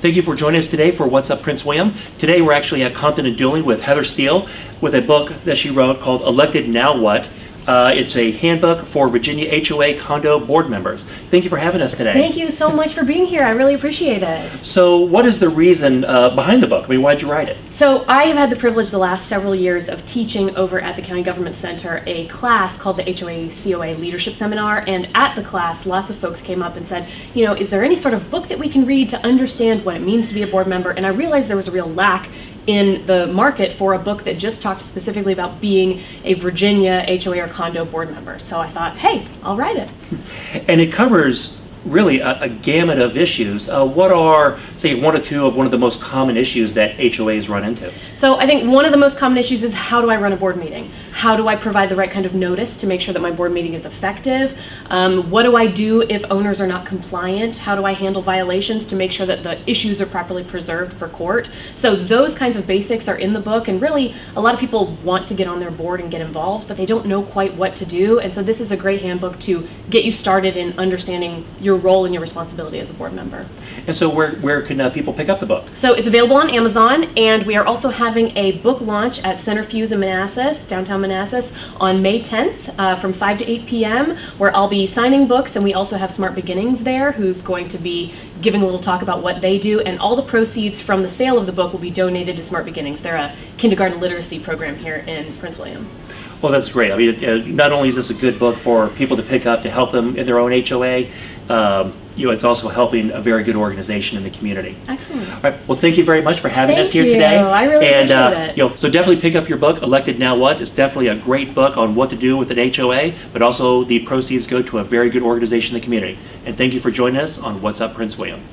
Thank you for joining us today for What's Up Prince William. Today we're actually at Compton Duling with Heather Steele with a book that she wrote called Elected Now What? It's a handbook for Virginia HOA condo board members. Thank you for having us today. Thank you so much for being here. I really appreciate it. So what is the reason behind the book? I mean, why'd you write it? So I have had the privilege the last several years of teaching over at the County Government Center a class called the HOA and COA Leadership Seminar. And at the class, lots of folks came up and said, you know, is there any sort of book that we can read to understand what it means to be a board member? And I realized there was a real lack in the market for a book that just talked specifically about being a Virginia HOA or condo board member. So I thought, hey, I'll write it. And it covers really a gamut of issues. What are, say, one or two of the most common issues that HOAs run into? So I think one of the most common issues is, how do I run a board meeting? How do I provide the right kind of notice to make sure that my board meeting is effective? What do I do if owners are not compliant? How do I handle violations to make sure that the issues are properly preserved for court? So those kinds of basics are in the book, and really a lot of people want to get on their board and get involved, but they don't know quite what to do. And so this is a great handbook to get you started in understanding your role and your responsibility as a board member. And so where can people pick up the book? So it's available on Amazon, and we are also having a book launch at Centrifuge in Manassas, downtown Manassas, on May 10th from 5 to 8 p.m., where I'll be signing books, and we also have Smart Beginnings there, who's going to be giving a little talk about what they do, and all the proceeds from the sale of the book will be donated to Smart Beginnings. They're a kindergarten literacy program here in Prince William. Well, that's great. I mean, not only is this a good book for people to pick up to help them in their own HOA, it's also helping a very good organization in the community. Excellent. All right. Well, thank you very much for having us here today. I really appreciate it. So definitely pick up your book, Elected Now What? It's definitely a great book on what to do with an HOA, but also the proceeds go to a very good organization in the community. And thank you for joining us on What's Up Prince William.